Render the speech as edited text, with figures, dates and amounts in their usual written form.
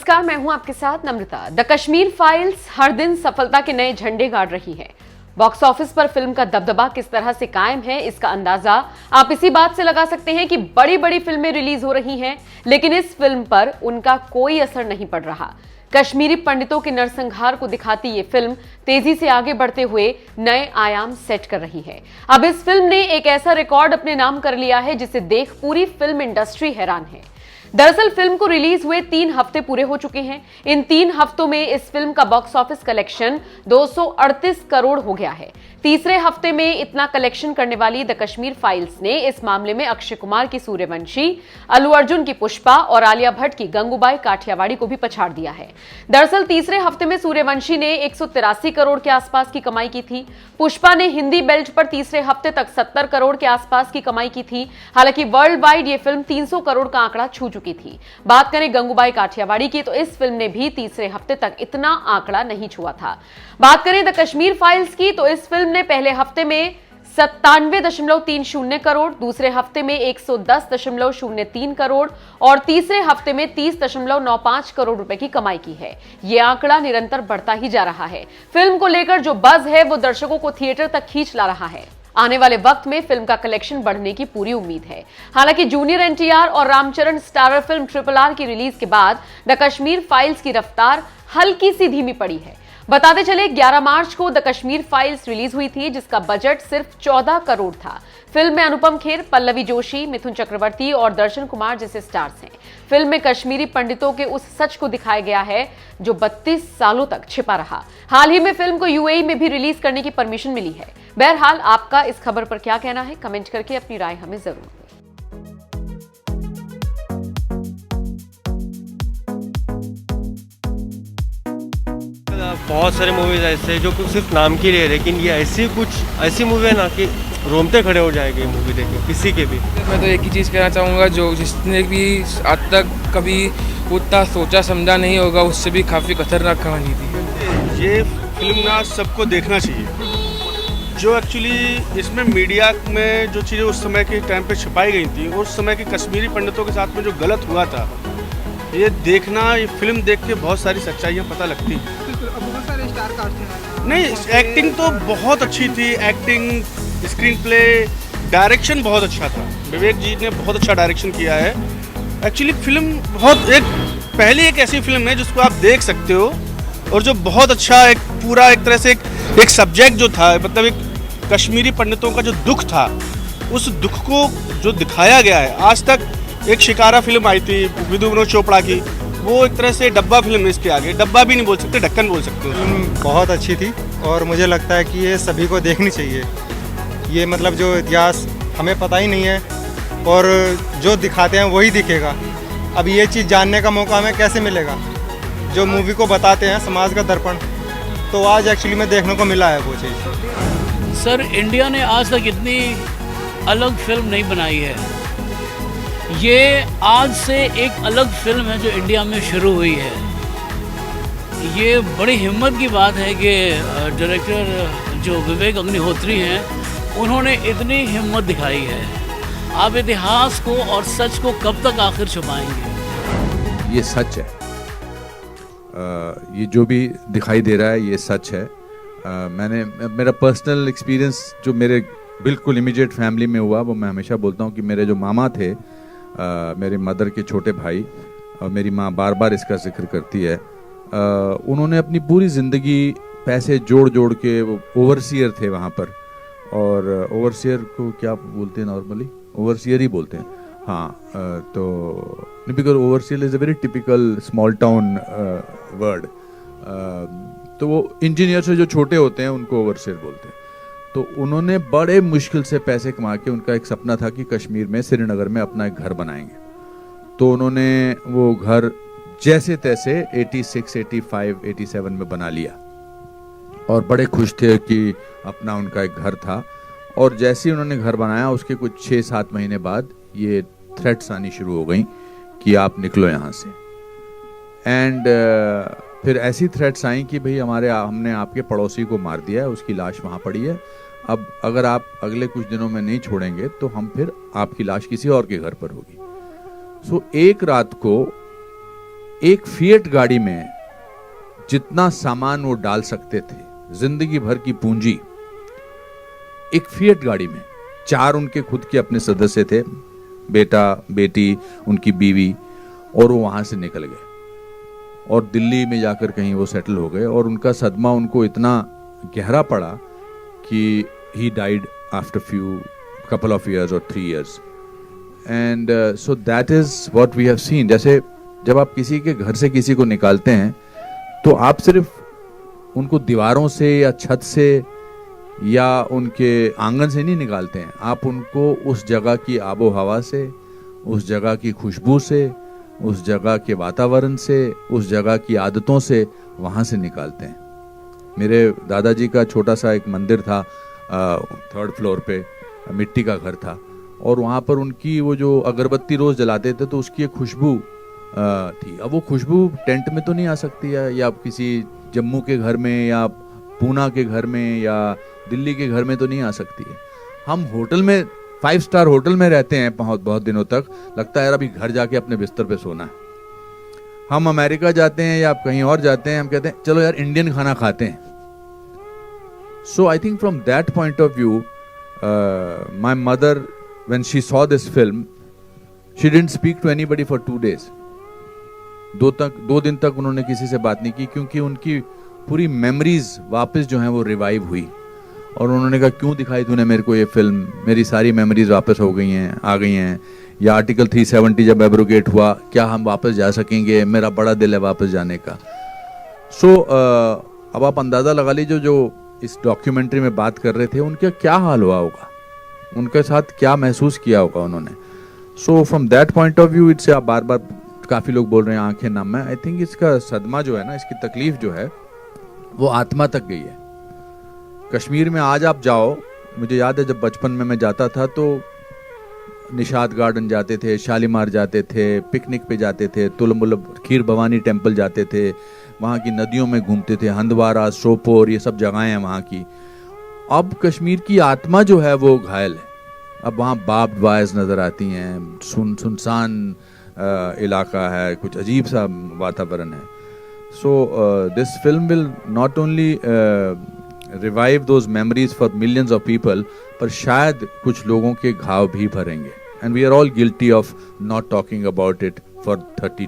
नमस्कार, मैं हूं आपके साथ नम्रता। द कश्मीर फाइल्स हर दिन सफलता के नए झंडे गाड़ रही है। बॉक्स ऑफिस पर फिल्म का दबदबा किस तरह से कायम है, इसका अंदाजा आप इसी बात से लगा सकते हैं कि बड़ी बड़ी फिल्में रिलीज हो रही हैं, लेकिन इस फिल्म पर उनका कोई असर नहीं पड़ रहा। कश्मीरी पंडितों के नरसंहार को दिखाती ये फिल्म तेजी से आगे बढ़ते हुए नए आयाम सेट कर रही है। अब इस फिल्म ने एक ऐसा रिकॉर्ड अपने नाम कर लिया है जिसे देख पूरी फिल्म इंडस्ट्री हैरान है। दरअसल फिल्म को रिलीज हुए 3 हफ्ते पूरे हो चुके हैं। इन 3 हफ्तों में इस फिल्म का बॉक्स ऑफिस कलेक्शन 238 करोड़ हो गया है। तीसरे हफ्ते में इतना कलेक्शन करने वाली द कश्मीर फाइल्स ने इस मामले में अक्षय कुमार की सूर्यवंशी, अल्लू अर्जुन की पुष्पा और आलिया भट्ट की गंगूबाई काठियावाड़ी को भी पछाड़ दिया है। दरअसल तीसरे हफ्ते में सूर्यवंशी ने 183 करोड़ के आसपास की कमाई की थी। पुष्पा ने हिंदी बेल्ट पर तीसरे हफ्ते तक 70 करोड़ के आसपास की कमाई की थी। हालांकि वर्ल्ड वाइड ये फिल्म 300 करोड़ का आंकड़ा छू चुकी थी। बात करें गंगूबाई काठियावाड़ी की, तो इस फिल्म ने भी तीसरे हफ्ते तक इतना आंकड़ा नहीं छुआ था। बात करें द कश्मीर फाइल्स की, तो इस फिल्म ने पहले हफ्ते में 97.30 करोड़, दूसरे हफ्ते में 110.03 करोड़ और तीसरे हफ्ते में 30.95 करोड़ रुपए की कमाई की है। यह आंकड़ा निरंतर बढ़ता ही जा रहा है। फिल्म को लेकर जो बज़ है वो दर्शकों को थिएटर तक खींच ला रहा है। आने वाले वक्त में फिल्म का कलेक्शन बढ़ने की पूरी उम्मीद है। हालांकि जूनियर एनटीआर और रामचरण स्टारर फिल्म RRR की रिलीज के बाद द कश्मीर फाइल्स की रफ्तार हल्की सी धीमी पड़ी है। बताते चले 11 मार्च को द कश्मीर फाइल्स रिलीज हुई थी, जिसका बजट सिर्फ 14 करोड़ था। फिल्म में अनुपम खेर, पल्लवी जोशी, मिथुन चक्रवर्ती और दर्शन कुमार जैसे स्टार्स हैं। फिल्म में कश्मीरी पंडितों के उस सच को दिखाया गया है जो 32 सालों तक छिपा रहा। हाल ही में फिल्म को यूएई में भी रिलीज करने की परमिशन मिली है। बहरहाल आपका इस खबर पर क्या कहना है, कमेंट करके अपनी राय हमें जरूर दें। बहुत सारे मूवीज ऐसे जो कुछ सिर्फ नाम के लिए, लेकिन ये ऐसी मूवी है ना कि रोमते खड़े हो जाएंगे मूवी देख के किसी के भी। मैं तो एक ही चीज़ कहना चाहूँगा, जो जिसने भी आज तक कभी उतना सोचा समझा नहीं होगा, उससे भी काफ़ी खतरनाक कहानी थी। ये फिल्म ना सबको देखना चाहिए। जो एक्चुअली इसमें मीडिया में जो चीज़ें उस समय के टाइम पे छुपाई गई थी, उस समय के कश्मीरी पंडितों के साथ में जो गलत हुआ था, ये देखना, ये फिल्म देख के बहुत सारी सच्चाइयाँ पता लगती हैं। बहुत सारे स्टार कास्ट नहीं, एक्टिंग तो बहुत अच्छी थी। एक्टिंग, स्क्रीन प्ले, डायरेक्शन बहुत अच्छा था। विवेक जी ने बहुत अच्छा डायरेक्शन किया है। एक्चुअली फिल्म पहली एक ऐसी फिल्म है जिसको आप देख सकते हो और जो बहुत अच्छा एक पूरा एक तरह से एक सब्जेक्ट जो था, मतलब एक कश्मीरी पंडितों का जो दुख था, उस दुख को जो दिखाया गया है। आज तक एक शिकारा फिल्म आई थी विधु विनोद चोपड़ा की, वो एक तरह से डब्बा फिल्म है। इसके आगे डब्बा भी नहीं बोल सकते, ढक्कन बोल सकते हो। फिल्म बहुत अच्छी थी और मुझे लगता है कि ये सभी को देखनी चाहिए। ये मतलब जो इतिहास हमें पता ही नहीं है और जो दिखाते हैं वही दिखेगा। अब ये चीज़ जानने का मौका हमें कैसे मिलेगा? जो मूवी को बताते हैं समाज का दर्पण, तो आज एक्चुअली में देखने को मिला है वो चीज़। सर, इंडिया ने आज तक इतनी अलग फिल्म नहीं बनाई है। ये आज से एक अलग फिल्म है जो इंडिया में शुरू हुई है। ये बड़ी हिम्मत की बात है कि डायरेक्टर जो विवेक अग्निहोत्री हैं, उन्होंने इतनी हिम्मत दिखाई है। आप इतिहास को और सच को कब तक आखिर छुपाएंगे? ये सच है। ये जो भी दिखाई दे रहा है ये सच है। मेरा पर्सनल एक्सपीरियंस जो मेरे बिल्कुल इमीडिएट फैमिली में हुआ, वो मैं हमेशा बोलता हूँ कि मेरे जो मामा थे, मेरे मदर के छोटे भाई, और मेरी माँ बार बार इसका जिक्र करती है, उन्होंने अपनी पूरी ज़िंदगी पैसे जोड़ जोड़ के, वो ओवरसियर थे वहाँ पर, और ओवरसियर को क्या बोलते हैं नॉर्मली? ओवरसियर ही बोलते हैं, हाँ। तो because overseer is a very typical small town word. तो वो इंजीनियर से जो छोटे होते हैं उनको ओवरसियर बोलते हैं। तो उन्होंने बड़े मुश्किल से पैसे कमा के, उनका एक सपना था कि कश्मीर में, श्रीनगर में अपना एक घर बनाएंगे। तो उन्होंने वो घर जैसे तैसे 86, 85, 87 में बना लिया और बड़े खुश थे कि अपना उनका एक घर था। और जैसे ही उन्होंने घर बनाया, उसके कुछ 6-7 महीने बाद ये थ्रेट्स आनी शुरू हो गई कि आप निकलो यहाँ से। एंड फिर ऐसी थ्रेट्स आई कि भाई हमने आपके पड़ोसी को मार दिया है, उसकी लाश वहाँ पड़ी है, अब अगर आप अगले कुछ दिनों में नहीं छोड़ेंगे तो हम फिर आपकी लाश किसी और के घर पर होगी। सो एक रात को एक फिएट गाड़ी में जितना सामान वो डाल सकते थे, जिंदगी भर की पूंजी, एक फिएट गाड़ी में 4 उनके खुद के अपने सदस्य थे, बेटा, बेटी, उनकी बीवी, और वो वहां से निकल गए और दिल्ली में जाकर कहीं वो सेटल हो गए। और उनका सदमा उनको इतना गहरा पड़ा कि he died after couple of years or 3 years. And so that is what we have seen. जैसे जब आप किसी के घर से किसी को निकालते हैं तो आप सिर्फ उनको दीवारों से या छत से या उनके आंगन से नहीं निकालते हैं, आप उनको उस जगह की आबो हवा से, उस जगह की खुशबू से, उस जगह के वातावरण से, उस जगह की आदतों से वहाँ से निकालते हैं। मेरे दादाजी का छोटा सा एक मंदिर था 3rd फ्लोर पे, मिट्टी का घर था, और वहाँ पर उनकी वो जो अगरबत्ती रोज जलाते थे तो उसकी एक खुशबू थी। अब वो खुशबू टेंट में तो नहीं आ सकती है, या किसी जम्मू के घर में या पूना के घर में या दिल्ली के घर में तो नहीं आ सकती है। हम होटल में 5 स्टार होटल में रहते हैं बहुत दिनों तक, लगता है यार अभी घर जाके अपने बिस्तर पे सोना है। हम अमेरिका जाते हैं या कहीं और जाते हैं, हम कहते हैं चलो यार इंडियन खाना खाते हैं। So I think from that point of view my mother, when she saw this film, she didn't speak to anybody for 2 days. 2 दिन तक उन्होंने किसी से बात नहीं की, क्योंकि उनकी पूरी मेमोरीज वापस जो हैं वो रिवाइव हुई। और उन्होंने कहा क्यों दिखाई तूने मेरे को ये फिल्म, मेरी सारी मेमोरीज वापस हो गई हैं, आ गई हैं। या आर्टिकल 370 जब एब्रोगेट हुआ, क्या हम वापस जा सकेंगे, मेरा बड़ा दिल है वापस जाने का। सो अब आप अंदाज़ा लगा लीजिए जो इस डॉक्यूमेंट्री में बात कर रहे थे उनका क्या हाल हुआ होगा, उनके साथ क्या महसूस किया होगा उन्होंने। So from that point of view it's, बार बार काफ़ी लोग बोल रहे हैं आंखें नम है। आई थिंक इसका सदमा जो है ना, इसकी तकलीफ जो है वो आत्मा तक गई है। कश्मीर में आज आप जाओ, मुझे याद है जब बचपन में मैं जाता था तो निशाद गार्डन जाते थे, शालीमार जाते थे, पिकनिक पे जाते थे, तुलमुलब खीर भवानी टेम्पल जाते थे, वहाँ की नदियों में घूमते थे, हंदवारा, सोपोर, ये सब जगहें हैं वहाँ की। अब कश्मीर की आत्मा जो है वो घायल है। अब वहाँ बार्ब्ड वायर्स नज़र आती हैं, सुनसान इलाका है, कुछ अजीब सा वातावरण है। So this film will not only revive those memories for millions of people, पर शायद कुछ लोगों के घाव भी भरेंगे। And we are all guilty of not talking about it for 30